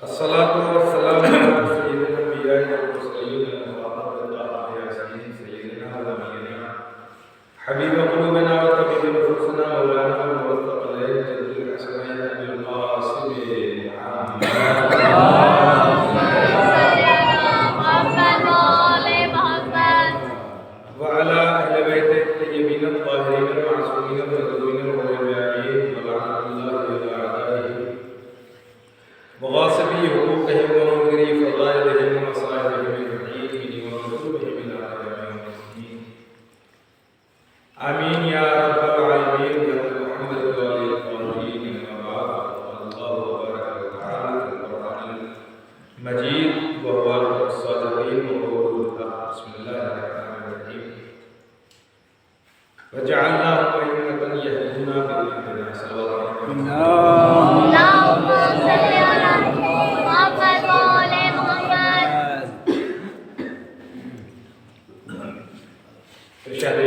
الصلاة والسلام على سيد الأنبياء والمرسلين سيدنا ونبينا حبيب قلوبنا وطبيب نفوسنا مولانا والثقلين جد الحسنين أبي القاسم وعلى أهل بيته الطيبين الطاهرين المعصومين المهدوين والمعين ولعنة الله على أعدائه وغاصبي حقوقهم ومنكري فضائلهم ومصائبهم المحيين ومكتوبهم إلى قيام الدين آمين يا رب العالمين يا محمد وعلى الطاهرين وبعد الله تبارك وتعالى في القرآن المجيد وهو الصادقين وقوله الحق بسم الله الرحمن الرحيم وجعلناهم أئمة يهدون بإذننا صلوات اللهم صل على محمد وعلى محمد. ارشاد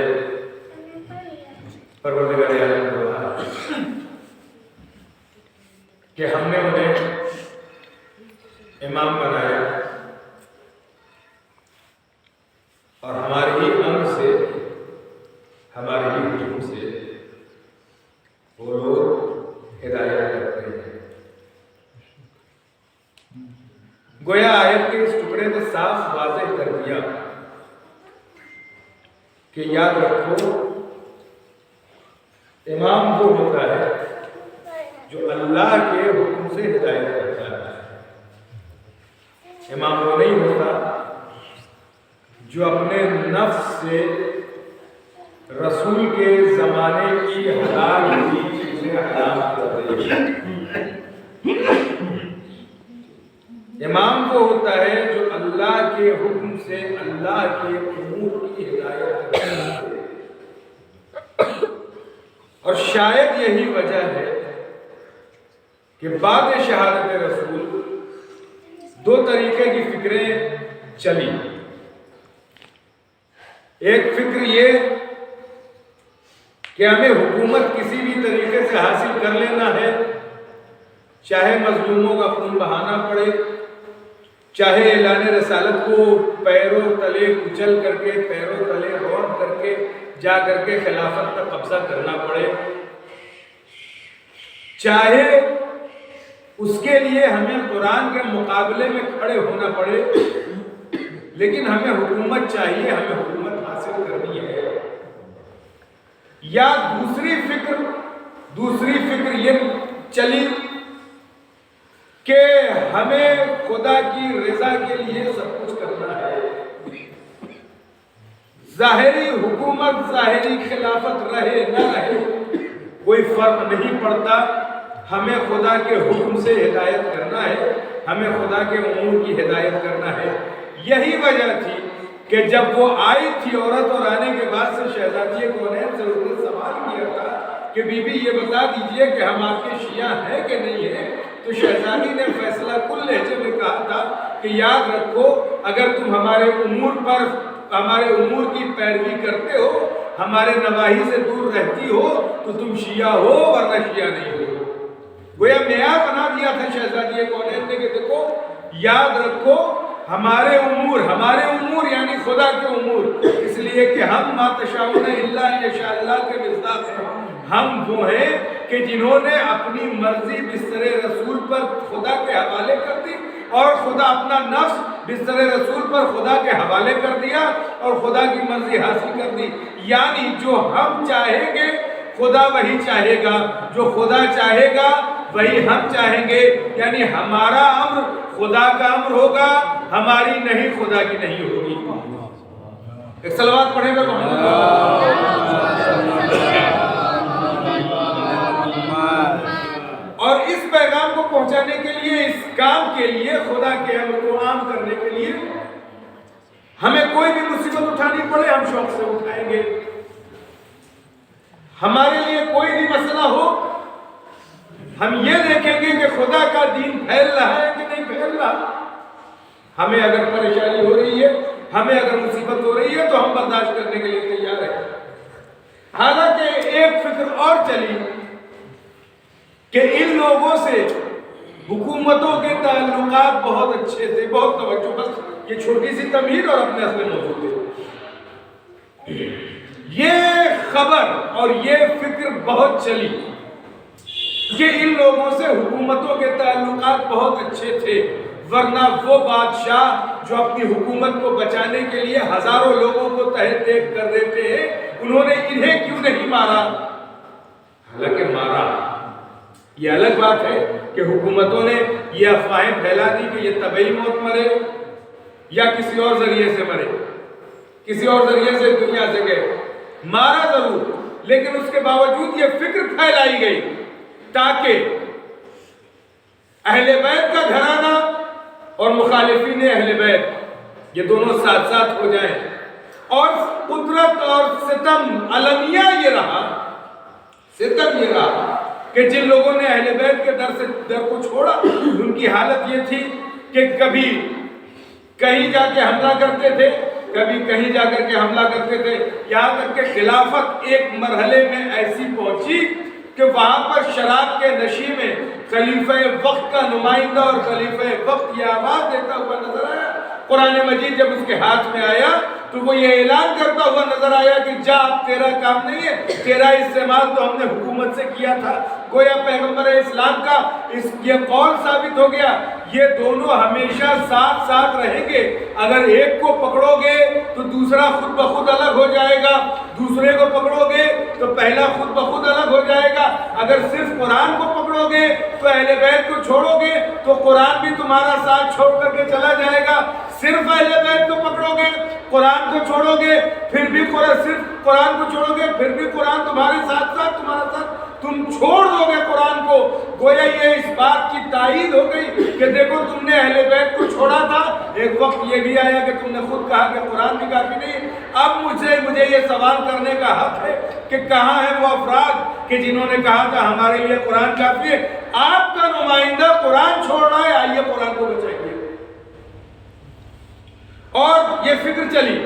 پروردگار عالم نے کہا کہ ہم نے انہیں امام بنایا اور ہمارے ہی امر سے ہمارے ہی حکم سے وہ لوگ ہدایت کرتے ہیں. گویا آیت کے اس ٹکڑے نے صاف واضح کر دیا کہ یاد رکھو امام وہ ہوتا ہے جو اللہ کے حکم سے ہدایت کرتا ہے. امام وہ نہیں ہوتا جو اپنے نفس سے رسول کے زمانے کی حلال کی چیزیں حرام کر رہی ہے. امام وہ ہوتا ہے جو اللہ کے حکم سے اللہ کے امور کی ہدایت کرتا ہے. اور شاید یہی وجہ ہے کہ بعد شہادت رسول دو طریقے کی فکریں چلی. ایک فکر یہ کہ ہمیں حکومت کسی بھی طریقے سے حاصل کر لینا ہے، چاہے مظلوموں کا خون بہانا پڑے، چاہے اعلان رسالت کو پیروں تلے کچل کر کے پیروں تلے روڑ کر کے جا کر کے خلافت پر قبضہ کرنا پڑے، چاہے اس کے لیے ہمیں قرآن کے مقابلے میں کھڑے ہونا پڑے، لیکن ہمیں حکومت چاہیے، ہمیں حکومت حاصل کرنی ہے. یا دوسری فکر یہ چلی کہ ہمیں خدا کی رضا کے لیے سب کچھ کرنا ہے. ظاہری حکومت ظاہری خلافت رہے نہ رہے کوئی فرق نہیں پڑتا، ہمیں خدا کے حکم سے ہدایت کرنا ہے، ہمیں خدا کے امور کی ہدایت کرنا ہے. یہی وجہ تھی کہ جب وہ آئی تھی عورت اور آنے کے بعد سے شہزادی کونین سے اس نے سوال کیا تھا کہ بی بی یہ بتا دیجئے کہ ہم آپ کے شیعہ ہیں کہ نہیں ہیں، تو شہزادی نے فیصلہ کل لہجے میں کہا تھا کہ یاد رکھو اگر تم ہمارے امور کی پیروی کرتے ہو، ہمارے نواہی سے دور رہتی ہو تو تم شیعہ ہو ورنہ شیعہ نہیں ہو. گویا معیار بنا دیا تھا شہزادی کونین نے کہ دیکھو یاد رکھو ہمارے امور یعنی خدا کے امور، اس لیے کہ ہم ما تشاؤون الا ان یشاء اللہ کے مصداق ہیں. ہم وہ ہیں کہ جنہوں نے اپنی مرضی بستر رسول پر خدا کے حوالے کر دی اور خدا اپنا نفس بستر رسول پر خدا کے حوالے کر دیا اور خدا کی مرضی حاصل کر دی. یعنی جو ہم چاہیں گے خدا وہی چاہے گا، جو خدا چاہے گا وہی ہم چاہیں گے. یعنی ہمارا امر خدا کا امر ہوگا، ہماری نہیں خدا کی نہیں ہوگی. ایک صلوات پڑھیں گا محمد. اور اس پیغام کو پہنچانے کے لیے، اس کام کے لیے، خدا کے امر کو عام کرنے کے لیے ہمیں کوئی بھی مصیبت اٹھانی پڑے ہم شوق سے اٹھائیں گے. ہمارے لیے کوئی بھی مسئلہ ہو ہم یہ دیکھیں گے کہ خدا کا دین پھیل رہا ہے کہ نہیں پھیل رہا. ہمیں اگر پریشانی ہو رہی ہے، ہمیں اگر مصیبت ہو رہی ہے تو ہم برداشت کرنے کے لیے تیار ہیں. حالانکہ ایک فکر اور چلی کہ ان لوگوں سے حکومتوں کے تعلقات بہت اچھے تھے. بہت توجہ, بس یہ چھوٹی سی تمہید اور اپنے اصل موضوع پہ. یہ خبر اور یہ فکر بہت چلی کہ ان لوگوں سے حکومتوں کے تعلقات بہت اچھے تھے, ورنہ وہ بادشاہ جو اپنی حکومت کو بچانے کے لیے ہزاروں لوگوں کو تحت دیکھ کر دیتے ہیں, انہوں نے انہیں کیوں نہیں مارا؟ حالانکہ مارا. یہ الگ بات ہے کہ حکومتوں نے یہ افواہیں پھیلا دی کہ یہ طبعی موت مرے یا کسی اور ذریعے سے مرے, کسی اور ذریعے سے دنیا سے گئے. مارا ضرور, لیکن اس کے باوجود یہ فکر پھیلائی گئی تاکہ اہل بیت کا گھرانہ اور مخالفین اہل بیت یہ دونوں ساتھ ساتھ ہو جائیں. اور قدرت اور ستم المیہ یہ رہا, ستم یہ رہا کہ جن لوگوں نے اہل بیت کے در کو چھوڑا, ان کی حالت یہ تھی کہ کبھی کہیں جا کے حملہ کرتے تھے, کبھی کہیں جا کر کے حملہ کرتے تھے, یہاں تک کہ خلافت ایک مرحلے میں ایسی پہنچی کہ وہاں پر شراب کے نشے میں خلیفہ وقت کا نمائندہ اور خلیفہ وقت یہ آواز دیتا ہوا نظر آیا. قرآن مجید جب اس کے ہاتھ میں آیا تو وہ یہ اعلان کرتا ہوا نظر آیا کہ جا, اب تیرا کام نہیں ہے, تیرا استعمال تو ہم نے حکومت سے کیا تھا. گویا پیغمبر اسلام کا یہ قول ثابت ہو گیا, یہ دونوں ہمیشہ ساتھ ساتھ رہیں گے. اگر ایک کو پکڑو گے تو دوسرا خود بخود الگ ہو جائے گا, دوسرے کو پکڑو گے تو پہلا خود بخود الگ ہو جائے گا. اگر صرف قرآن کو پکڑو گے تو اہل بیت کو چھوڑو گے تو قرآن بھی تمہارا ساتھ چھوڑ کر کے چلا جائے گا. صرف اہل بیت کو پکڑو گے, قرآن کو چھوڑو گے, پھر بھی صرف قرآن کو چھوڑو گے, پھر بھی قرآن تمہارے ساتھ ساتھ تمہارا ساتھ, تم چھوڑ دو گے قرآن کو. گویا یہ اس بات کی تائید ہو گئی کہ دیکھو تم نے اہل بیت کو چھوڑا تھا, ایک وقت یہ بھی آیا کہ تم نے خود کہا کہ قرآن بھی کافی نہیں. اب مجھے یہ سوال کرنے کا حق ہے کہ کہاں ہیں وہ افراد کہ جنہوں نے کہا تھا ہمارے لیے قرآن کافی ہے؟ آپ کا نمائندہ قرآن چھوڑ رہا ہے, آئیے قرآن کو بچائیے. اور یہ فکر چلی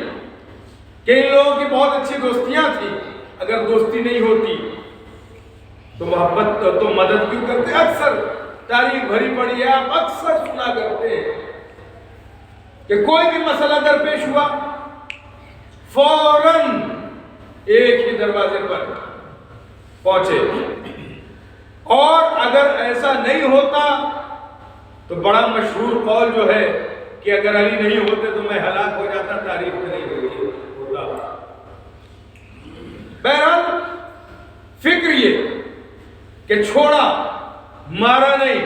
کہ ان لوگوں کی بہت اچھی دوستیاں تھیں, اگر دوستی نہیں ہوتی تو محبت تو مدد کیوں کرتے؟ اکثر تاریخ بھری پڑی ہے, آپ اکثر سنا کرتے ہیں کہ کوئی بھی مسئلہ درپیش ہوا فوراً ایک ہی دروازے پر پہنچے, اور اگر ایسا نہیں ہوتا تو بڑا مشہور قول جو ہے کہ اگر علی نہیں ہوتے تو میں ہلاک ہو جاتا, تاریخ میں نہیں ہوتا. بہرحال فکر یہ کہ چھوڑا, مارا نہیں.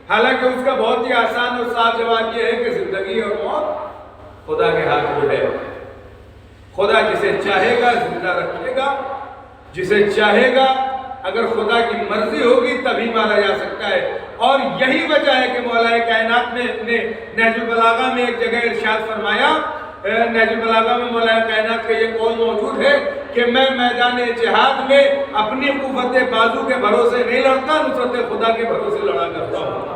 حالانکہ اس کا بہت ہی آسان اور صاف جواب یہ ہے کہ زندگی اور موت خدا کے ہاتھ میں ہے. خدا جسے چاہے گا زندہ رکھے گا, جسے چاہے گا اگر خدا کی مرضی ہوگی تبھی مارا جا سکتا ہے. اور یہی وجہ ہے کہ مولا کائنات نے نہج البلاغہ میں ایک جگہ ارشاد فرمایا, نہج البلاغہ میں مولا کائنات کا یہ قول موجود ہے کہ میں میدان جہاد میں اپنی قوت بازو کے بھروسے نہیں لڑتا, نصرت خدا کے بھروسے لڑا کرتا ہوں,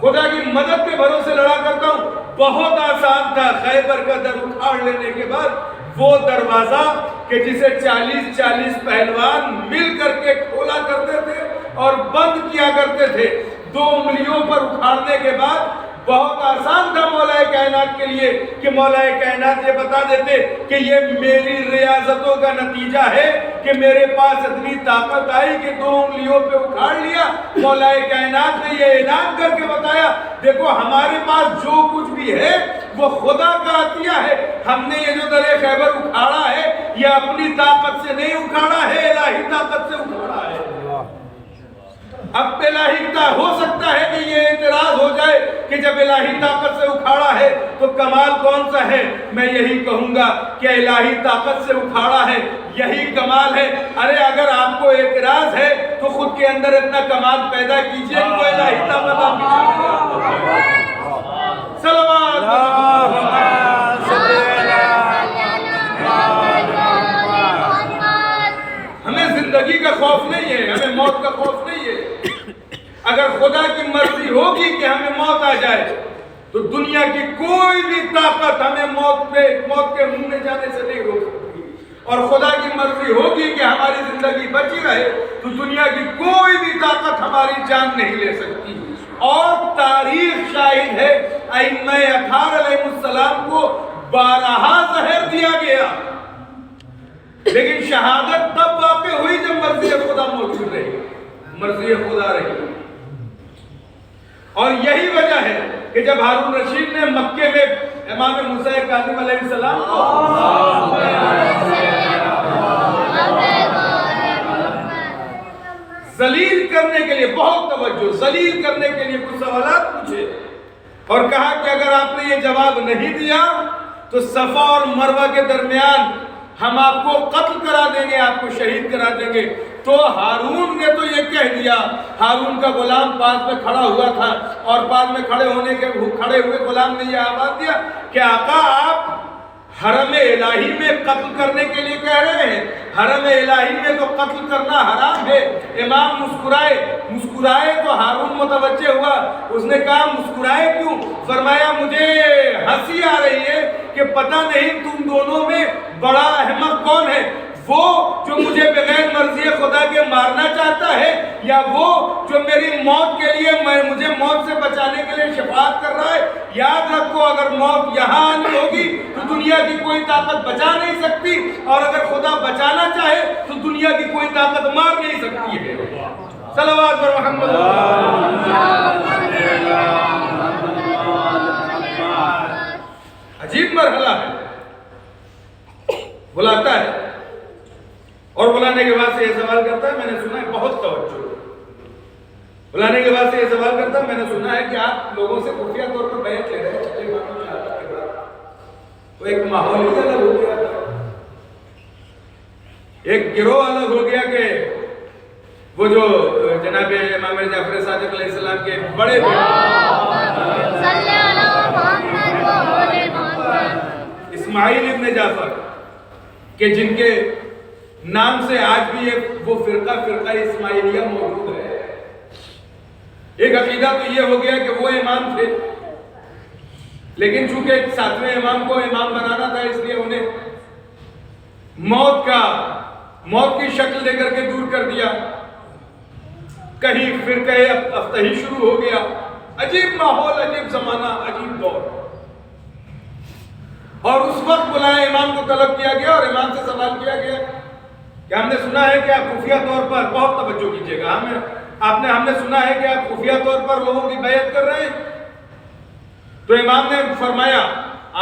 خدا کی مدد کے بھروسے لڑا کرتا ہوں. بہت آسان تھا خیبر کا در اکھاڑ لینے کے بعد وہ دروازہ کہ جسے 40 پہلوان مل کر کے کھولا کرتے تھے اور بند کیا کرتے تھے, 2 انگلیوں پر اکھاڑنے کے بعد بہت آسان تھا مولا کائنات کے لیے کہ مولا کائنات یہ بتا دیتے کہ یہ میری ریاضتوں کا نتیجہ ہے کہ میرے پاس اتنی طاقت آئی کہ 2 انگلیوں پہ اکھاڑ لیا. مولا کائنات نے یہ اعلان کر کے بتایا دیکھو ہمارے پاس جو کچھ بھی ہے وہ خدا کا عطیہ ہے. ہم نے یہ جو در خیبر اکھاڑا ہے یہ اپنی طاقت سے نہیں اکھاڑا ہے, الہی طاقت سے اکھاڑا ہے. اب الہی ہو سکتا ہے کہ یہ اعتراض ہو جائے کہ جب الہی طاقت سے اکھاڑا ہے تو کمال کون سا ہے؟ میں یہی کہوں گا کہ الہی طاقت سے اکھاڑا ہے یہی کمال ہے. ارے اگر آپ کو اعتراض ہے تو خود کے اندر اتنا کمال پیدا کیجئے کہ وہ الہی طاقت آپ کی صلوات. ہمیں زندگی کا خوف نہیں ہے, ہمیں موت کا خوف نہیں ہے. اگر خدا کی مرضی ہوگی کہ ہمیں موت آ جائے تو دنیا کی کوئی بھی طاقت ہمیں موت کے منہ میں جانے سے نہیں روک سکتی. اور خدا کی مرضی ہوگی کہ ہماری زندگی بچی رہے تو دنیا کی کوئی بھی طاقت ہماری جان نہیں لے سکتی. اور تاریخ شاہد ہے ائمہ اطہار علیہ السلام کو 12 زہر دیا گیا، لیکن شہادت تب واقع ہوئی جب مرضی خدا موجود رہی، مرضی خدا رہی. اور یہی وجہ ہے کہ جب ہارون رشید نے مکے میں امام موسیٰ کاظم علیہ السلام کو ذلیل کرنے کے لیے، بہت توجہ، ذلیل کرنے کے لیے کچھ سوالات پوچھے اور کہا کہ اگر آپ نے یہ جواب نہیں دیا تو صفا اور مروہ کے درمیان ہم آپ کو قتل کرا دیں گے، آپ کو شہید کرا دیں گے. تو ہارون نے تو یہ کہہ دیا، ہارون کا غلام پاس میں کھڑا ہوا تھا اور پاس میں کھڑے ہوئے غلام نے یہ آواز دیا کہ آقا آپ حرم الہی میں قتل کرنے کے لیے کہہ رہے ہیں، حرم الہی میں تو قتل کرنا حرام ہے. امام مسکرائے تو ہارون متوجہ ہوا، اس نے کہا مسکرائے کیوں؟ فرمایا مجھے ہنسی آ رہی ہے کہ پتہ نہیں تم دونوں میں بڑا احمق کون ہے، وہ جو مجھے بغیر مرضی خدا کے مارنا چاہتا ہے یا وہ جو میری موت کے لیے مجھے موت سے بچانے کے لیے شفاعت کر رہا ہے. یاد رکھو اگر موت یہاں آنی ہوگی تو دنیا کی کوئی طاقت بچا نہیں سکتی، اور اگر خدا بچانا چاہے تو دنیا کی کوئی طاقت مار نہیں سکتی ہے. صلوات پر محمد. عجیب مرحلہ ہے. بلاتا ہے اور بلانے کے بعد سے یہ سوال کرتا ہے، میں نے سنا ہے، بہت توجہ، بلانے کے بعد سے یہ سوال کرتا ہے، میں نے سنا ہے کہ آپ لوگوں سے خفیہ طور پر بیعت لے رہے ہیں چھٹے امام کی شہادت کے بعد. تو ایک ماحول ہی الگ ہو گیا تھا، ایک گروہ الگ ہو گیا کہ وہ جو جناب امام جعفر صادق علیہ السلام کے بڑے اسماعیل ابن جعفر کہ جن کے نام سے آج بھی وہ فرقہ اسماعیلیہ موجود ہے. ایک عقیدہ تو یہ ہو گیا کہ وہ امام تھے، لیکن چونکہ 7ویں امام کو امام بنانا تھا اس لیے انہیں موت کی شکل دے کر کے دور کر دیا. کہیں فرقہ افطہی شروع ہو گیا. عجیب ماحول، عجیب زمانہ، عجیب دور. اور اس وقت بلائے امام کو طلب کیا گیا اور امام سے سوال کیا گیا کہ ہم نے سنا ہے کہ آپ خفیہ طور پر، بہت توجہ کیجیے گا، ہم نے سنا ہے کہ آپ خفیہ طور پر لوگوں کی بیعت کر رہے ہیں. تو امام نے فرمایا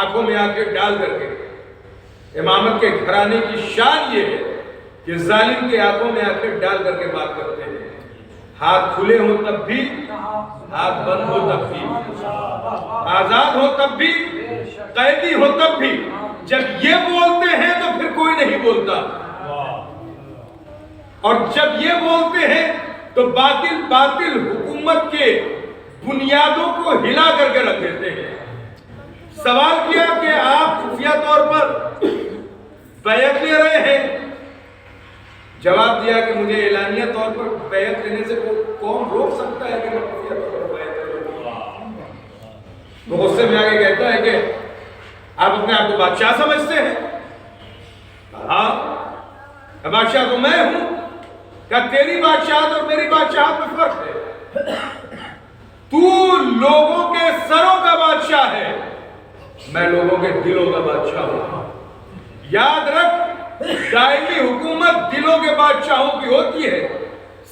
آنکھوں میں آنکھیں ڈال کر کے، امامت کے گھرانے کی شان یہ ہے کہ ظالم کے آنکھوں میں آنکھیں ڈال کر کے بات کرتے ہیں. ہاتھ کھلے ہو تب بھی، ہاتھ بند ہو تب بھی، آزاد ہو تب بھی، قیدی ہو تب بھی. جب یہ بولتے ہیں تو پھر کوئی نہیں بولتا، اور جب یہ بولتے ہیں تو باطل حکومت کے بنیادوں کو ہلا کر کے رکھ دیتے ہیں. سوال کیا کہ آپ خفیہ طور پر بیعت لے رہے ہیں. جواب دیا کہ مجھے اعلانیہ طور پر بیعت لینے سے کون روک سکتا ہے کہ میں خفیہ طور پر بیعت کروں. تو غصے میں آگے کہتا ہے کہ آپ اپنے آپ کو بادشاہ سمجھتے ہیں؟ ہاں بادشاہ تو میں ہوں. کیا تیری بادشاہت اور میری بادشاہت میں فرق ہے؟ تو لوگوں کے سروں کا بادشاہ ہے، میں لوگوں کے دلوں کا بادشاہ ہوں. یاد رکھ، دائمی حکومت دلوں کے بادشاہوں کی ہوتی ہے،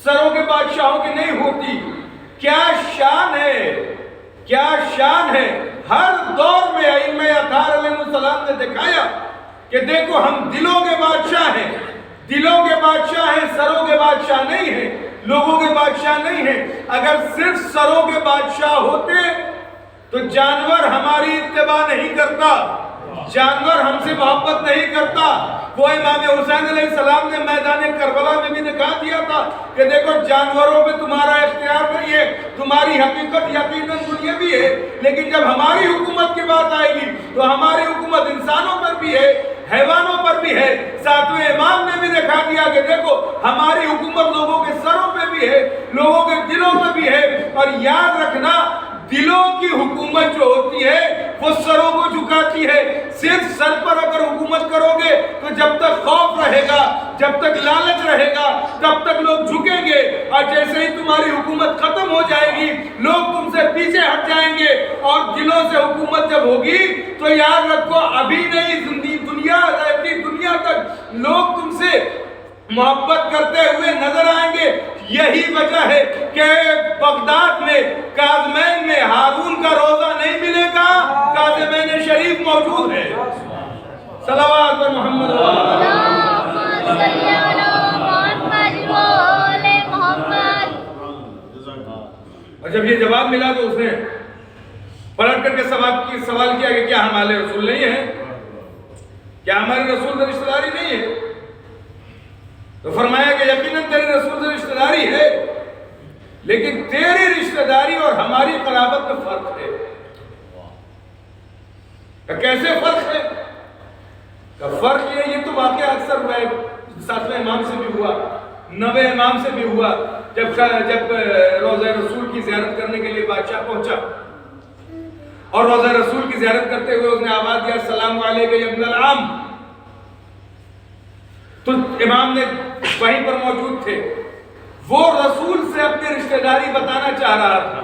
سروں کے بادشاہوں کی نہیں ہوتی. کیا شان ہے، کیا شان ہے. ہر دور میں ائمہ اطہار علیہ السلام نے دکھایا کہ دیکھو ہم دلوں کے بادشاہ ہیں، دلوں کے بادشاہ ہیں، سروں کے بادشاہ نہیں ہیں، لوگوں کے بادشاہ نہیں ہیں. اگر صرف سروں کے بادشاہ ہوتے تو جانور ہماری اتباع نہیں کرتا، جانور ہم سے محبت نہیں کرتا. وہ امام حسین علیہ السلام نے میدان کربلا میں بھی دکھا دیا تھا کہ دیکھو جانوروں پہ تمہارا اختیار نہیں ہے، تمہاری حقیقت یقیناً دنیاوی ہے، لیکن جب ہماری حکومت کی بات آئے گی تو ہماری حکومت انسانوں پر بھی ہے، حیوانوں پر بھی ہے. 7ویں امام نے بھی دکھا دیا کہ دیکھو ہماری حکومت لوگوں کے سروں پہ بھی ہے، لوگوں کے دلوں پہ بھی ہے. اور یاد رکھنا، دلوں کی حکومت جو ہوتی ہے وہ سروں کو جھکاتی ہے، صرف سر پر اگر حکومت کرو گے تو جب تک خوف رہے گا، جب تک لالچ رہے گا، تب تک لوگ جھکیں گے، اور جیسے ہی تمہاری حکومت ختم ہو جائے گی لوگ تم سے پیچھے ہٹ جائیں گے، اور دلوں سے حکومت جب ہوگی تو یاد رکھو ابھی نہیں دنیا رہتی، دنیا تک لوگ تم سے محبت کرتے ہوئے نظر آئیں گے۔ یہی وجہ ہے کہ بغداد میں کاظمین میں ہارون کا روزہ نہیں ملے گا، کاظمین شریف موجود ہے۔ صلوات پر محمد اللهم صل على محمد وآل محمد۔ اور جب یہ جواب ملا تو اس نے پلٹ کر کے سوال کیا کہ کیا ہمارے رسول نہیں ہیں؟ کیا ہمارے رسول سے رشتہ داری نہیں ہے؟ تو فرمایا کہ یقیناً تیرے رسول سے رشتہ داری ہے، لیکن تیری رشتہ داری اور ہماری قرابت میں فرق ہے۔ کہ کیسے فرق ہے؟ کہ فرق یہ تو واقعہ اکثر ہوا ہے، 7ویں امام سے بھی ہوا، 9ویں امام سے بھی ہوا، جب روضہ رسول کی زیارت کرنے کے لیے بادشاہ پہنچا اور روضہ رسول کی زیارت کرتے ہوئے اس نے آواز دیا السلام علیکم یا ابن العم، تو امام نے وہیں پر موجود تھے، وہ رسول سے اپنی رشتہ داری بتانا چاہ رہا تھا،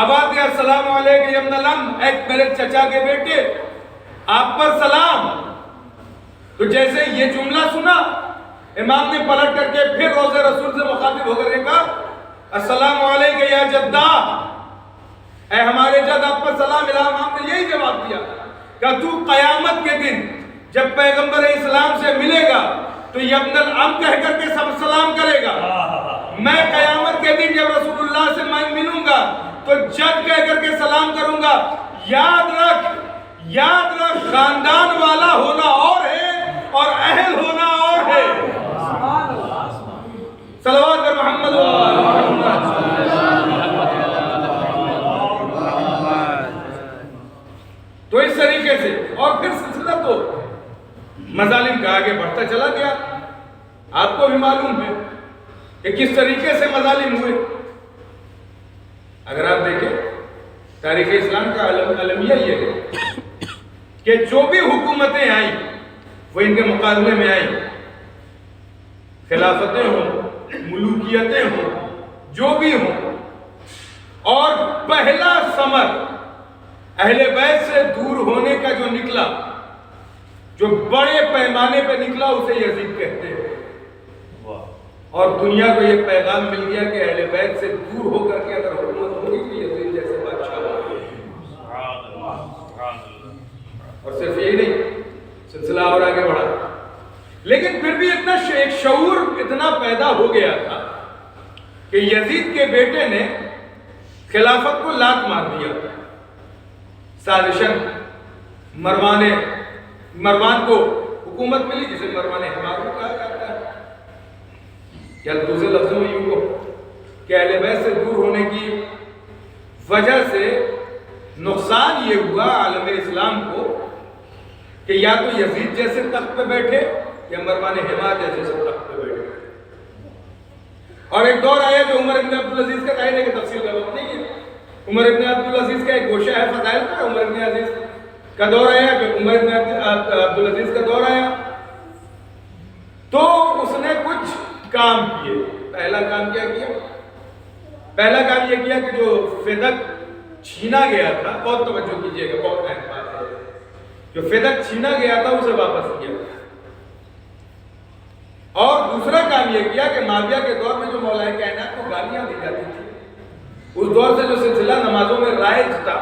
آواز دیا السلام علیکم یا ابن العم، اے میرے چچا کے بیٹے آپ پر سلام۔ تو جیسے یہ جملہ سنا امام نے پلٹ کر کے پھر روضہ رسول سے مخاطب ہو کر کہا السلام علیکم یا جدہ، اے ہمارے جد آپ پر سلام۔ امام نے یہی جواب دیا کہ تو قیامت کے دن جب پیغمبر اسلام سے ملے گا تو یہ ابن العم کہہ کر کے سب سلام کرے گا، میں قیامت کے دن جب رسول اللہ سے میں ملوں گا تو جد کہہ کر کے سلام کروں گا۔ یاد رکھ خاندان والا ہونا اور ہے اور اہل ہونا اور ہے۔ صلوات پر محمد تو اس طریقے سے، اور پھر سلسلہ تو مظالم کا آگے بڑھتا چلا گیا۔ آپ کو بھی معلوم ہے کہ کس طریقے سے مظالم ہوئے۔ اگر آپ دیکھیں تاریخ اسلام کا المیہ یہ ہے کہ جو بھی حکومتیں آئیں وہ ان کے مقابلے میں آئیں، خلافتیں ہوں، ملوکیتیں ہوں، جو بھی ہوں، اور پہلا ثمر اہل بیت سے دور ہونے کا جو نکلا، جو بڑے پیمانے پہ نکلا، اسے یزید کہتے ہیں۔ اور دنیا کو یہ پیغام مل گیا کہ اہل بیت سے دور ہو کر کے اگر حکومت ہوگی تو یزید جیسے بادشاہ ہوگا۔ اور صرف یہی نہیں، سلسلہ اور آگے بڑھا، لیکن پھر بھی اتنا ایک شعور اتنا پیدا ہو گیا تھا کہ یزید کے بیٹے نے خلافت کو لات مار دیا، سازشن مروان کو حکومت ملی، جسے مروان حمار کو کہا جاتا ہے، یا دوسرے لفظوں میں یوں کو کہ اہل بیت سے دور ہونے کی وجہ سے نقصان یہ ہوا عالم اسلام کو کہ یا تو یزید جیسے تخت پہ بیٹھے یا مروان حمار جیسے تخت پہ بیٹھے۔ اور ایک دور آیا جو عمر ابن عبدالعزیز کا قائد ہے کہ تفصیل کا وقت نہیں ہے، عمر ابن عبدالعزیز کا ایک گوشہ ہے فضائل کا، عمر ابن عزیز کا دور آیا کہ عمر ابن عبدالعزیز کا دور آیا تو اس نے کچھ کام کیے۔ پہلا کام کیا کیا؟ پہلا کام یہ کیا کہ جو فدق چھینا گیا تھا، بہت توجہ کیجئے گا، بہت اہم بات ہے، جو فدق چھینا گیا تھا اسے واپس کیا۔ اور دوسرا کام یہ کیا کہ معاویہ کے دور میں جو مولا کائنات کو گالیاں دی جاتی تھی، اس دور سے جو سلسلہ نمازوں میں رائج تھا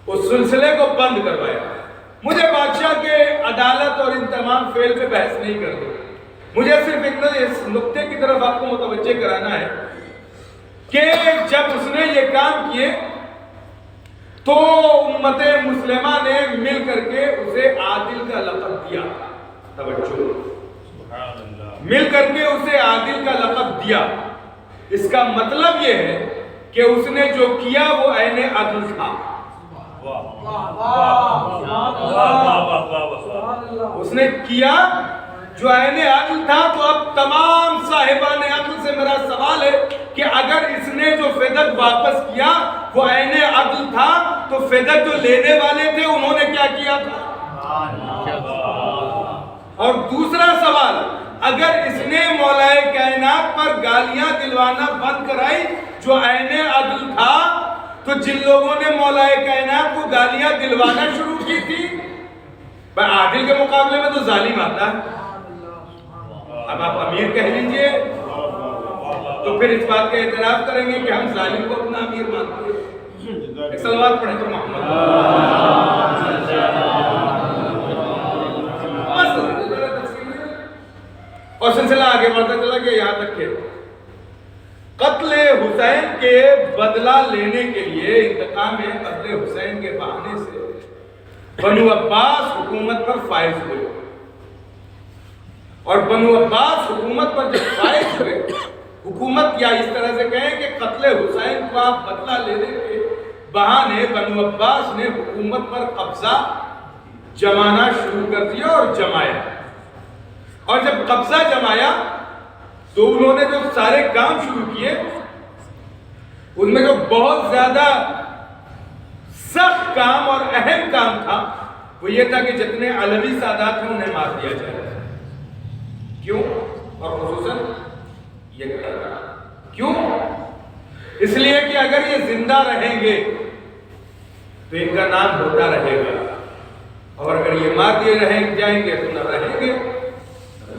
اس سلسلے کو بند کروایا۔ مجھے بادشاہ کے عدالت اور ان تمام فعل پہ بحث نہیں کرتے، مجھے صرف اس نقطے کی طرف آپ کو متوجہ کرانا ہے کہ جب اس نے یہ کام کیے تو امت مسلمہ نے مل کر کے اسے عادل کا لقب دیا۔ توجہ، مل کر کے اسے عادل کا لقب دیا۔ اس کا مطلب یہ ہے کہ اس نے جو کیا وہ عین عدل تھا۔ اس نے کیا جو عین عدل تھا۔ تو اب تمام صاحبان عقل سے میرا سوال ہے کہ اگر اس نے جو فدق واپس کیا وہ عین عدل تھا تو فدیہ جو لینے والے تھے انہوں نے کیا کیا تھا؟ اور دوسرا سوال، اگر اس نے مولا کائنات پر گالیاں دلوانا بند کرائی جو عین عدل تھا، تو جن لوگوں نے مولا کائنات کو گالیاں دلوانا شروع کی تھی، عادل کے مقابلے میں تو ظالم آتا ہے۔ اب آپ امیر کہہ لیجئے تو پھر اس بات کا اعتراف کریں گے کہ ہم ظالم کو اپنا امیر مانتے ہیں۔ ایک صلوات پڑھیں تو محمد اور سلسلہ آگے بڑھتا چلا کہ یہاں تک کہ قتل حسین کے بدلہ لینے کے لیے، انتقام قتل حسین کے بہانے سے بنو عباس حکومت پر فائز ہوئے، اور بنو عباس حکومت پر جب فائز ہوئے، حکومت یا اس طرح سے کہیں کہ قتل حسین کا بدلہ لینے کے بہانے بنو عباس نے حکومت پر قبضہ جمانا شروع کر دیا اور جمایا، اور جب قبضہ جمایا تو انہوں نے جو سارے کام شروع کیے ان میں جو بہت زیادہ سخت کام اور اہم کام تھا وہ یہ تھا کہ جتنے علوی سادات ہیں انہیں مار دیا جائے۔ کیوں؟ اور خصوصاً یہ کرنا کیوں؟ اس لیے کہ اگر یہ زندہ رہیں گے تو ان کا نام ہوتا رہے گا، اور اگر یہ مار دیے جائیں گے تو نہ رہیں گے،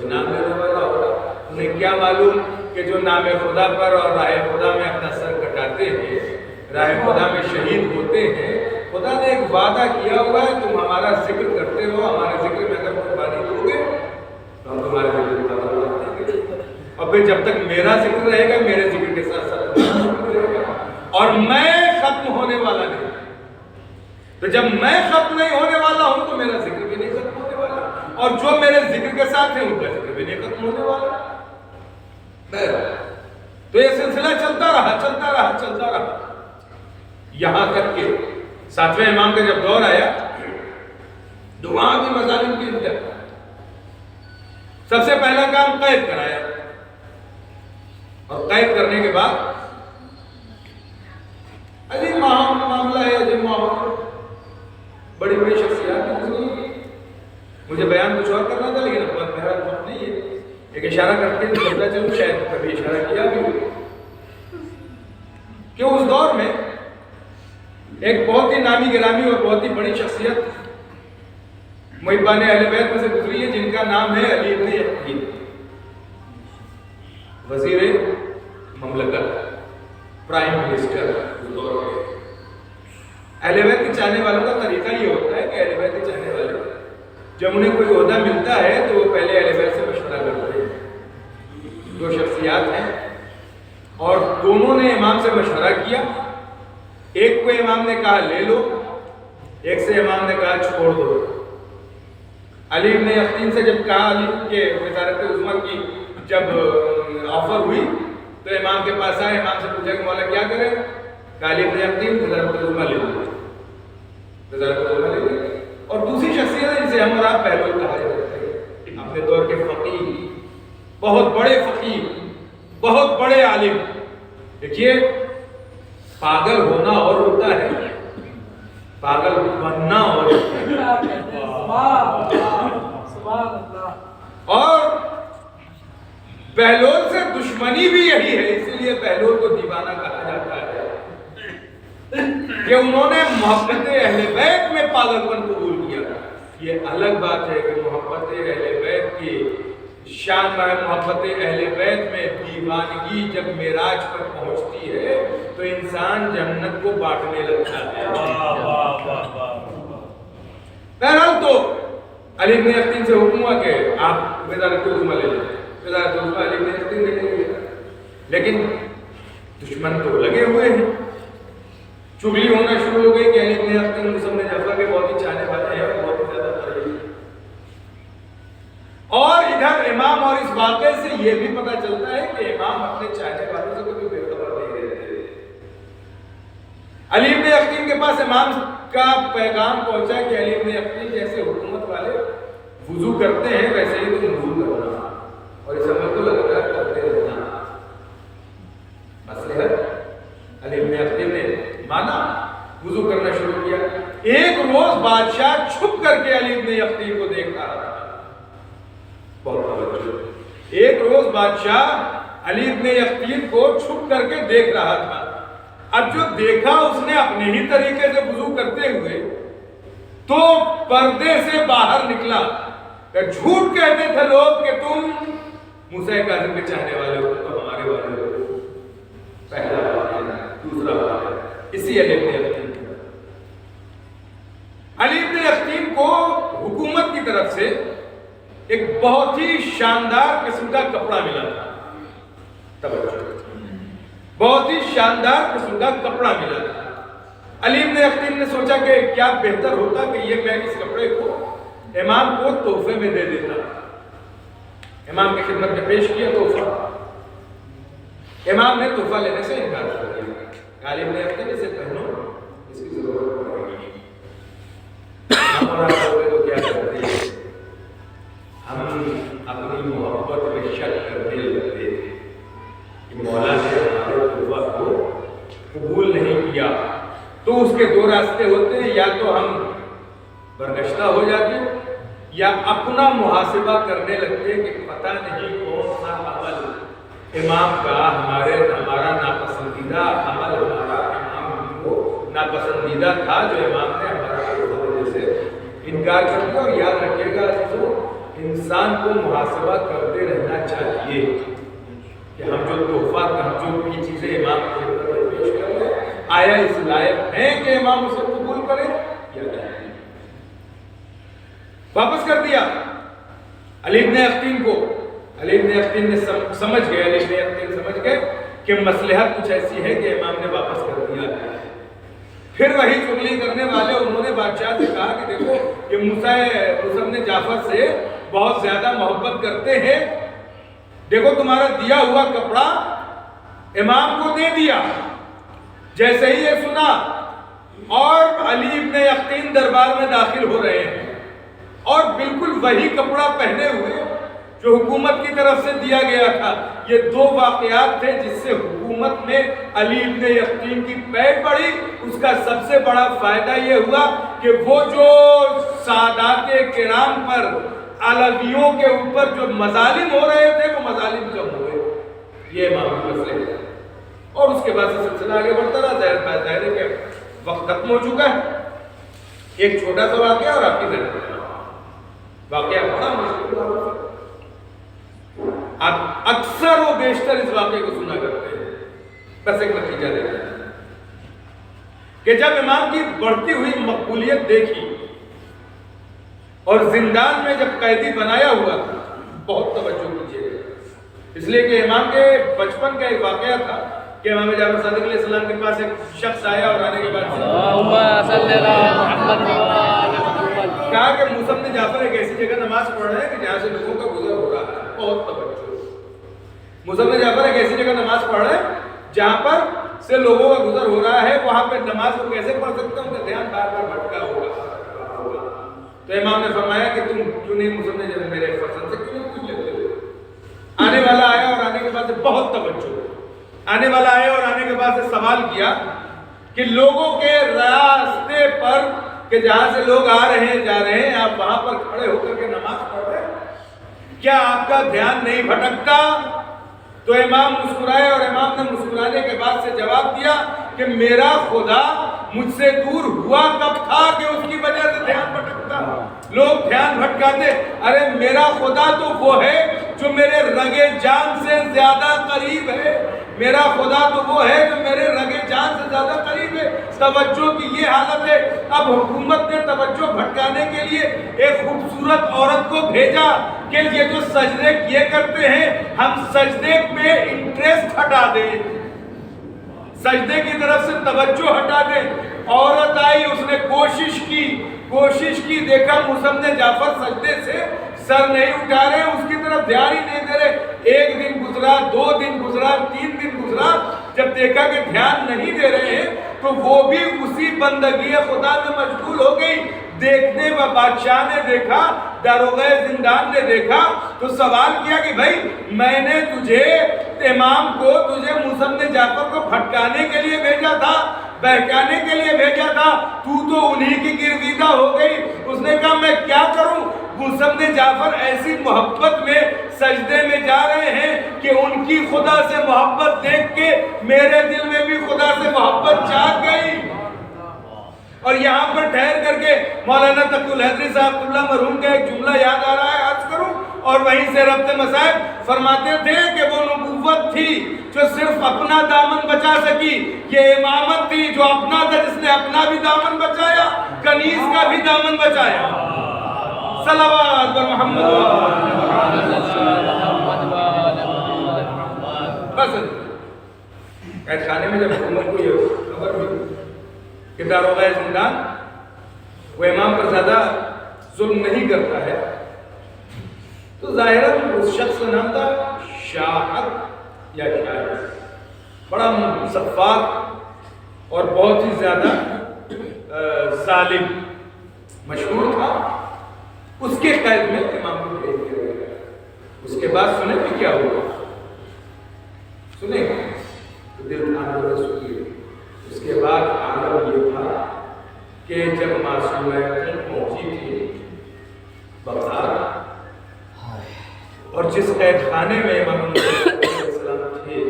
نام لینے والا ہوگا۔ انہیں کیا معلوم کہ جو نام خدا پر اور راہ خدا میں اپنا سر کٹاتے ہیں، راہ خدا میں شہید ہوتے ہیں، خدا نے ایک وعدہ کیا ہوا ہے، تم ہمارا ذکر کرتے ہو، ہمارے ذکر میں اگر قربانی دو گے تو ہم تمہارے ذکر کا قربانی دیں گے، اور پھر جب تک میرا ذکر رہے گا میرے ذکر کے ساتھ ساتھ رہے گا، اور میں ختم ہونے والا نہیں، تو جب میں ختم نہیں ہونے والا ہوں تو میرا ذکر بھی نہیں ختم ہونے والا، اور جو میرے ذکر کے ساتھ ہیں ان کا ذکر بھی نہیں ختم ہونے والا۔ تو یہ سلسلہ چلتا رہا یہاں تک کہ ساتویں امام کا جب دور آیا تو وہاں بھی مظالم کی انتہا۔ سب سے پہلا کام قید کرایا، اور قید کرنے کے بعد عجیب معاملہ ہے، عجیب معاملہ، بڑی بڑی شخصیات، مجھے بیان کچھ اور کرنا تھا لیکن بہرحال وقت نہیں ہے، ایک اشارہ کرتے ہیں تو چلوں شاید کبھی اشارہ کیا بھی ہو کہ اس دور میں ایک بہت ہی نامی گرامی اور بہت ہی بڑی شخصیت محبان اہل بیت میں سے گزری ہے، جن کا نام ہے علی ابن یقین، وزیر مملکت، پرائم منسٹر اس دور کے۔ اہل بیت کے چاہنے والوں کا طریقہ یہ ہوتا ہے کہ اہل بیت کے چاہنے والے جب انہیں کوئی عہدہ ملتا ہے تو وہ پہلے اہل بیت سے مشورہ کرتے ہیں۔ دو شخصیات ہیں اور دونوں نے امام سے مشورہ کیا، ایک کو امام نے کہا لے لو، ایک سے امام نے کہا چھوڑ دو۔ علی ابن یقین سے جب کہا، علی کے وزارت عظمیٰ کی جب آفر ہوئی تو امام کے پاس آئے، امام سے پوچھا کہ مولا کیا کریں؟ کہا علی ابن یقین وزارت عظمیٰ لے لو، وزارت عظمیٰ لے لو۔ اور دوسری شخصیت جن سے ہم اور آپ بہلول کہا جاتے ہیں، اپنے دور کے فقیہ، بہت بڑے فقیہ، بہت بڑے عالم۔ دیکھیے پاگل ہونا اور ہوتا ہے، پاگل بننا اور ہوتا ہے۔ اور بہلول سے دشمنی بھی یہی ہے، اسی لیے بہلول کو دیوانہ کہا جاتا ہے کہ انہوں نے محبت اہل بیت میں پاگل پن قبول کیا۔ یہ الگ بات ہے کہ محبت اہل بیت کی شان ہے، محبت اہل بیت میں دیوانگی جب معراج پر پہنچتی ہے تو انسان جنت کو بانٹنے لگتا ہے۔ بہرحال تو علی ابن یقین سے حکم ہوا کہ آپ وزارت عظمیٰ لے لیں، وزارت عظمیٰ علی ابن یقین لے لیں، لیکن دشمن تو لگے ہوئے ہیں، چغلی ہونا شروع ہو گئی کہ علی ابن یقین مسلم جعفر کے بہت ہی چاہنے والے ہیں اور بہت ہی زیادہ قریبی۔ اور ادھر امام، اور اس واقعے سے یہ بھی پتہ چلتا ہے کہ امام اپنے چاہنے والوں سے کبھی بے خبر نہیں رہتے۔ علی ابن یقین کے پاس امام کا پیغام پہنچا کہ علی ابن یقین جیسے حکومت والے وضو کرتے ہیں ویسے ہی تم وضو کرنا اور اس عمل کو لگاتار کرتے رہنا۔ مصلحت علی ابن یقین نے مانا بادشاہ چھپ کر کے علی ابن یقطین کو دیکھ رہا تھا. بہت توجہ. ایک روز بادشاہ علی ابن یقطین کو چھپ کر کے دیکھ رہا تھا. اب جو دیکھا اس نے اپنے ہی طریقے سے وضو کرتے ہوئے تو پردے سے باہر نکلا. جھوٹ کہتے تھے لوگ کہ تم موسیٰ کاظم کے چاہنے والے ہو تو ہمارے والے ہو. پہلا واقعہ. دوسرا واقعہ اسی علی ابن یقطین. علی ابن یقطین کو حکومت کی طرف سے ایک بہت ہی شاندار قسم کا کپڑا ملا تھا. توجہ. بہت ہی شاندار قسم کا کپڑا ملا تھا. علی ابن یقطین نے سوچا کہ کیا بہتر ہوتا کہ یہ میں اس کپڑے کو امام کو تحفے میں دے دیتا. امام کی خدمت میں پیش کیا تحفہ. امام نے تحفہ لینے سے انکار کر دیا. علی ابن یقطین اسے پہنو, اس کی ضرورت پڑے گی. ہمارا تو کیا کرتے ہیں, ہم اپنی محبت میں شک کرنے لگتے ہیں کہ مولا نے ہمارے تحفہ کو قبول نہیں کیا. تو اس کے دو راستے ہوتے ہیں, یا تو ہم برگشتہ ہو جاتے ہیں یا اپنا محاسبہ کرنے لگتے ہیں کہ پتہ نہیں کون سا عمل امام کا ہمارا ناپسندیدہ عمل ہمارا امام کو ناپسندیدہ تھا جو امام نے ہمارا وجہ سے انکار کر دیا. اور یاد رکھیے گا جو انسان کو محاسبہ کرتے رہنا چاہیے کہ ہم جو تحفہ ہم جو بھی چیزیں امام کے خدمت میں پیش کر رہے ہیں آیا اس لائق ہیں کہ امام اسے قبول کرے یا نہیں. واپس کر دیا علی ابن یقطین کو. علی ابن یقطین نے سمجھ گئے, علی ابن یقطین سمجھ گئے کہ مصلحت کچھ ایسی ہے کہ امام نے واپس کر دیا. پھر وہی چغلی کرنے والے انہوں نے بادشاہ سے کہا کہ دیکھو یہ موسیٰ ابن جعفر سے بہت زیادہ محبت کرتے ہیں, دیکھو تمہارا دیا ہوا کپڑا امام کو دے دیا. جیسے ہی یہ سنا اور علی ابن یقطین دربار میں داخل ہو رہے ہیں اور بالکل وہی کپڑا پہنے ہوئے جو حکومت کی طرف سے دیا گیا تھا. یہ دو واقعات تھے جس سے حکومت میں علی ابن یقطین کی پیٹ بڑھی. اس کا سب سے بڑا فائدہ یہ ہوا کہ وہ جو سادات کرام پر علویوں کے اوپر جو مظالم ہو رہے تھے وہ مظالم کم ہوئے. یہ امام کے مسئلے ہے. اور اس کے بعد سے سلسلہ آگے بڑھتا رہا. ظاہر ہے کہ وقت ختم ہو چکا ہے. ایک چھوٹا سا واقعہ اور آپ کی ذہن واقعہ بڑا مشکل. آپ اکثر و بیشتر اس واقعے کو سنا کرتے ہیں. بس ایک نتیجہ دیکھیں کہ جب امام کی بڑھتی ہوئی مقبولیت دیکھی اور زندان میں جب قیدی بنایا ہوا تھا, بہت توجہ کیجیے گا اس لیے کہ امام کے بچپن کا ایک واقعہ تھا کہ امام جعفر صادق علیہ السلام کے پاس ایک شخص آیا اور آنے کے بعد کہا کہ موسیٰ ابن جعفر ایک ایسی جگہ نماز پڑھ رہے ہیں کہ جہاں سے لوگوں کا گزر ہو رہا ہے. بہت توجہ. موسیٰ ابن جعفر ایک ایسی جگہ نماز پڑھ رہے ہیں جہاں پر سے لوگوں کا گزر ہو رہا ہے, وہاں پہ نماز کو کیسے پڑھ سکتے ہیں, ان کا دھیان بار بار بھٹکا ہوگا. تو امام نے فرمایا کہ تم کیوں نہیں موسیٰ ابن میرے فرزند سے کیوں نہیں پوچھ لیتے ہو. آنے والا آیا اور آنے کے بعد سے بہت توجہ. آنے والا آیا اور آنے کے بعد سے سوال کیا کہ لوگوں کے راستے پر کہ جہاں سے لوگ آ رہے ہیں جا رہے ہیں, آپ وہاں پر کھڑے ہو کر کے نماز پڑھ رہے ہیں, کیا آپ کا دھیان نہیں بھٹکتا؟ تو امام مسکرائے اور امام نے مسکرانے کے بعد سے جواب دیا کہ میرا خدا مجھ سے دور ہوا کب تھا کہ اس کی وجہ سے دھیان بھٹکتا. لوگ دھیان بھٹکاتے, ارے میرا خدا تو وہ ہے جو میرے رگے جان سے زیادہ قریب ہے. میرا خدا تو وہ ہے جو میرے رگے جان سے زیادہ قریب ہے. توجہ کی یہ حالت ہے. اب حکومت نے توجہ بھٹکانے کے لیے ایک خوبصورت عورت کو بھیجا کہ یہ جو سجدے کیے کرتے ہیں ہم سجدے میں انٹرسٹ ہٹا دیں, سجدے کی طرف سے توجہ ہٹا دیں. عورت آئی, اس نے کوشش کی, دیکھا موسیٰ ابن جعفر سجدے سے سر نہیں اٹھا رہے, اس کی طرف دھیان ہی نہیں دے رہے. ایک دن گزرا, 2 دن گزرا, 3 دن گزرا, جب دیکھا کہ دھیان نہیں دے رہے ہیں تو وہ بھی اسی بندگی خدا میں مشغول ہو گئی. دیکھنے میں بادشاہ نے دیکھا, داروغہ زندان نے دیکھا تو سوال کیا کہ بھائی میں نے تجھے امام کو, تجھے موسیٰ ابن جعفر کو بھٹکانے کے لیے بھیجا تھا, بہکانے کے لیے بھیجا تھا، تو انہی کی گرویدہ ہو گئی۔ اس نے کہا میں کیا کروں؟ موسی بن جعفر ایسی محبت میں سجدے میں جا رہے ہیں کہ ان کی خدا سے محبت دیکھ کے میرے دل میں بھی خدا سے محبت جاگ گئی۔ اور یہاں پر ٹھہر کر کے مولانا تقی الحیدری صاحب اللہ مرحوم کا ایک جملہ یاد آ رہا ہے، عرض کروں، اور وہیں سے ربط مصائب فرماتے تھے کہ وہ نبوت تھی جو صرف اپنا دامن بچا سکی، یہ امامت تھی جو اپنا تھا، جس نے اپنا بھی دامن بچایا، کنیز کا بھی دامن بچایا۔ صلوات بر محمد بس قید خانے میں جب حکومت کو یہ خبر ہوئی کہ داروغہ زندان وہ امام پر زیادہ ظلم نہیں کرتا ہے، تو ظاہراً اس شخص کا نام تھا شاہد یا شاہد، بڑا صفاق اور بہت ہی زیادہ ظالم مشہور تھا۔ اس کے قید میں امام کو بھیج دیا گیا۔ اس کے بعد سنیں کہ کیا ہوا، سنیں تو دل تھانے والا سنیے۔ اس کے بعد عالم یہ تھا کہ جب معصومہ پہنچی تھی بغداد، اور جس قید خانے میں امام علیہ السلام تھے،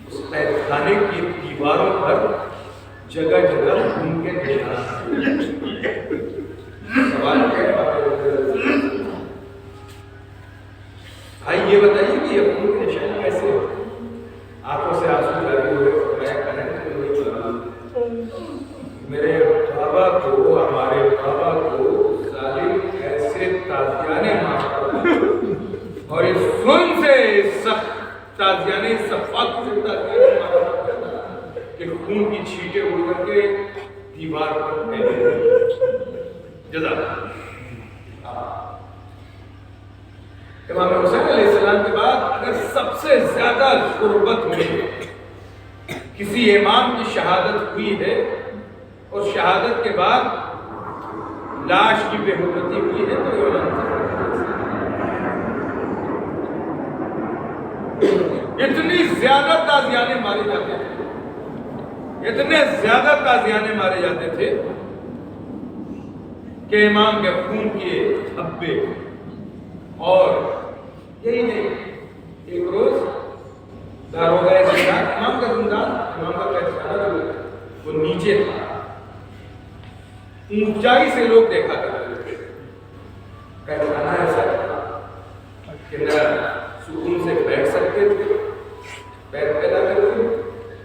اس قید خانے کی دیواروں پر جگہ جگہ خون کے نشان۔ سوال کیا ہے؟ بھائی یہ بتائیے کہ یہ خون کے نشان کیسے ہو؟ آنکھوں سے آنسو جاری ہوئے، میرے بابا کو، ہمارے بابا کو ظالم ایسے تازیانے مارتا، اور اس ظلم سے سخت تازیانے، صفاق سے تازیانے مارتا کہ خون کی چھینٹیں اڑ کر کے دیوار پر پھیلے۔ جزاک امام حسین علیہ السلام کے بعد اگر سب سے زیادہ غربت میں کسی امام کی شہادت ہوئی ہے، اور شہادت کے بعد لاش کی بے حرمتی ہوئی ہے، تو اتنی زیادہ تازیانے مارے جاتے تھے، اتنے زیادہ تازیانے مارے جاتے تھے کہ امام کے خون کے دھبے۔ اور یہی نہیں، ایک روز داروغہ زندان، امام کا زندان، امام کا قید خانہ جو ہے وہ نیچے تھا، اونچائی سے لوگ دیکھا کرتے تھے۔ قید خانہ ایسا تھا کہ نہ سکون سے بیٹھ سکتے تھے، پیر پیدا کرتے،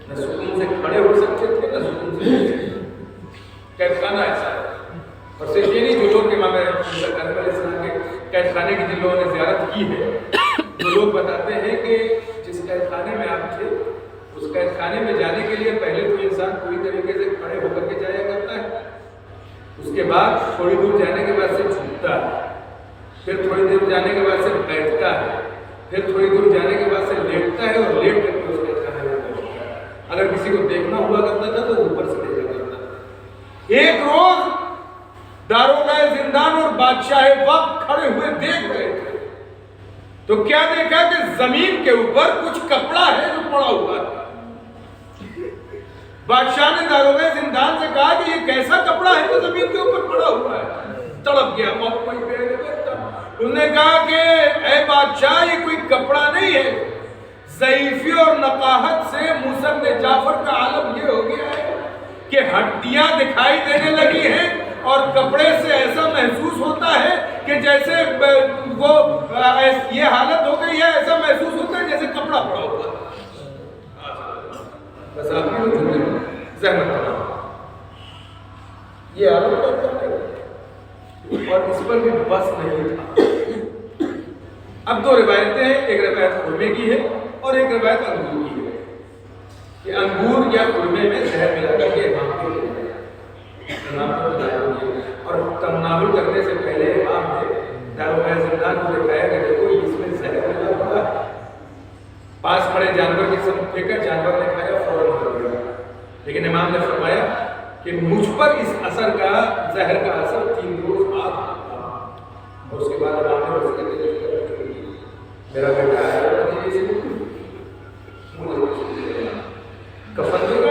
نہ سکون سے کھڑے ہو سکتے تھے، نہ سکون سے بیٹھ سکتے تھے۔ قید خانہ ایسا ہے۔ اور صرف یہ نہیں، جو لوگ امام علیہ السلام کے قید خانے کی جن لوگوں نے زیارت کی ہے، وہ لوگ بتاتے ہیں کہ جس قید خانے میں آپ تھے، اس قید خانے میں جانے کے لیے پہلے تو انسان پوری طریقے سے کھڑے ہو کر کے جایا کرتا ہے، اس کے بعد تھوڑی دور جانے کے بعد سے جھکتا ہے، پھر تھوڑی دور جانے کے بعد سے بیٹھتا ہے، پھر تھوڑی دور جانے کے بعد سے لیٹتا ہے، اور لیٹ کر کے اس قید خانے میں بیٹھتا ہے۔ اگر کسی کو دیکھنا ہوا کرتا تھا تو اوپر سے دیکھا کرتا تھا۔ ایک روز داروغہ زندان اور بادشاہ وقت کھڑے ہوئے دیکھ رہے تھے، تو کیا دیکھا کہ زمین کے اوپر کچھ کپڑا ہے جو پڑا ہوا ہے۔ بادشاہ نے داروغہ زندان سے کہا کہ یہ کیسا کپڑا ہے جو زمین کے اوپر پڑا ہوا ہے؟ تڑپ گیا، انہوں نے کہا کہ اے بادشاہ، یہ کوئی کپڑا نہیں ہے، ضعیفی اور نقاہت سے موسی بن جعفر کا عالم یہ ہو گیا ہے کہ ہڈیاں دکھائی دینے لگی ہیں، اور کپڑے سے ایسا محسوس ہوتا ہے کہ جیسے وہ یہ حالت ہو گئی ہے، ایسا محسوس ہوتا ہے جیسے کپڑا پڑا ہوگا۔ بس آپ نے زحمت کرنا، یہ عالم کرتا ہے، اور اس پر بھی بس نہیں تھا۔ اب دو روایتیں ہیں، ایک روایت خرمے کی ہے اور ایک روایت انگور کی ہے، کہ انگور یا خرمے میں زہر ملا کر کے امام کو اور تناول کرنے سے پہلے امام نے داروغہ زندان کو دکھایا کہ دیکھو اس میں زہر ملا ہوا ہے۔ پاس کھڑے جانور کی سمجھ پھینکا، جانور نے کھایا، فوراً مر گیا۔ لیکن امام نے فرمایا کہ مجھ پر اس اثر کا، زہر کا اثر 3 روز بعد ہوگا۔ اور اس کے بعد امام نے وصیت کی، میرا بیٹا آیا کفن دے گا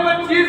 25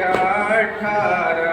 18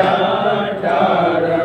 18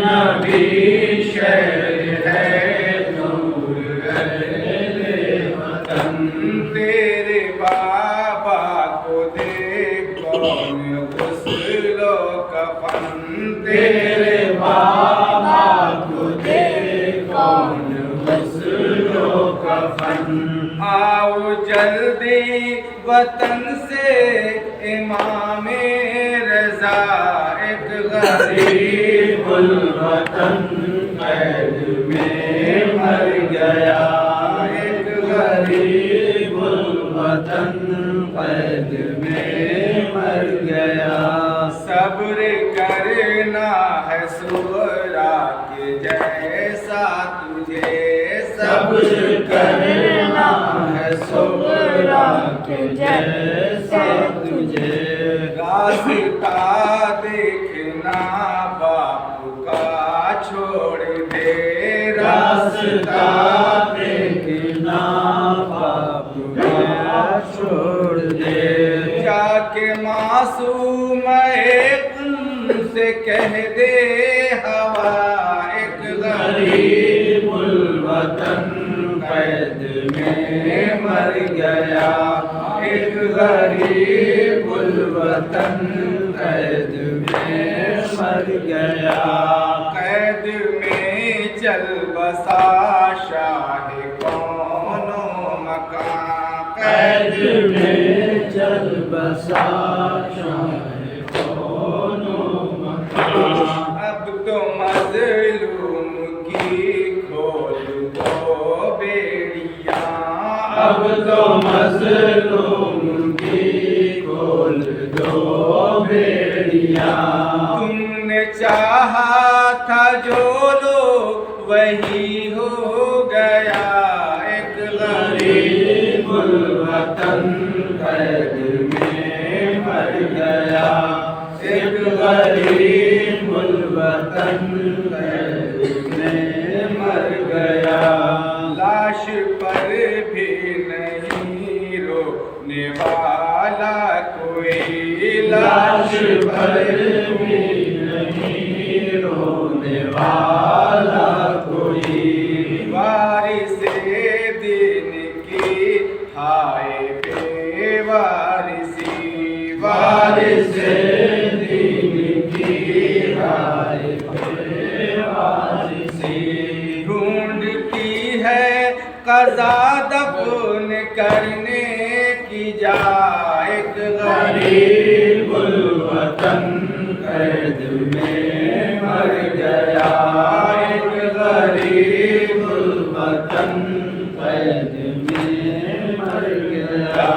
نبی شہر ہے نور اہل وطن تیرے بابا کو دیکھ کون غسل و کفن تیرے بابا کو دیکھ کون غسل و کفن آؤ جلدی وطن سے امام رضا ایک غریب الوطن قید میں مر گیا ایک غریب الوطن قید میں مر گیا صبر کرنا ہے صغرا کے جیسا تجھے صبر کرنا ہے صغرا کے جیسا تجھے راستہ دیکھنا باپ کا چھوڑ دے راستہ دیکھنا باپ کا چھوڑ دے جا کے معصوم ایک سے کہہ دے ہوا ایک غریب الوطن قید میں مر گیا ایک غریب الوطن قید میں مر گیا قید میں چل بسا شاہ کون و مکان قید میں چل بسا شاہ کون و مکان اب تو مظلوم کی کھول دو بیڑیاں اب تو مظلوم کی کھول دو بیڑیاں تم نے چاہا تھا جو لو وہی ہو گیا ایک غریب الوطن قید میں مر گیا ایک غریب الوطن قید میں مر گیا لاش پر بھی نہیں رونے والا کوئی لاش پر بھی نہیں رونے والا کوئی وارث دین کی ہائے بے وارثی وارث دین کی ہائے بے وارثی ڈھونڈتی ہے قضا دفن کرنے کی جا ایک غریب الوطن قید میں مر گیا ایک غریب الوطن قید میں مر گیا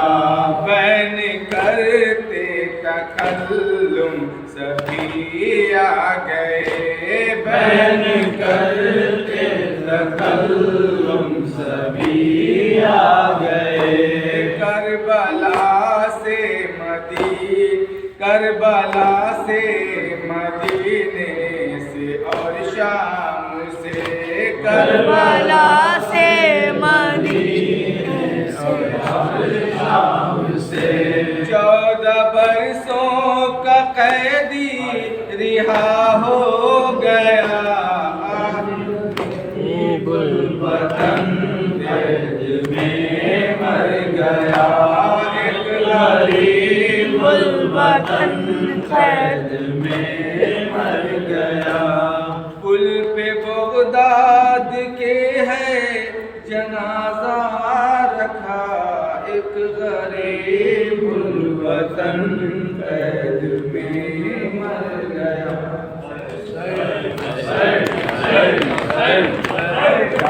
بین کرتے تکلم سبھی آ گئے بین کرتے تکلم سبھی آ گئے کربلا سے مدینے سے اور شام سے کربلا سے مدینے سے اور شام سے 14 برسوں کا قیدی رہا ہو گیا غریب الوطن قید میں مر گیا ایک غریب الوطن قید میں مر گیا پل پہ بغداد کے ہے جنازہ رکھا ایک غریب الوطن قید میں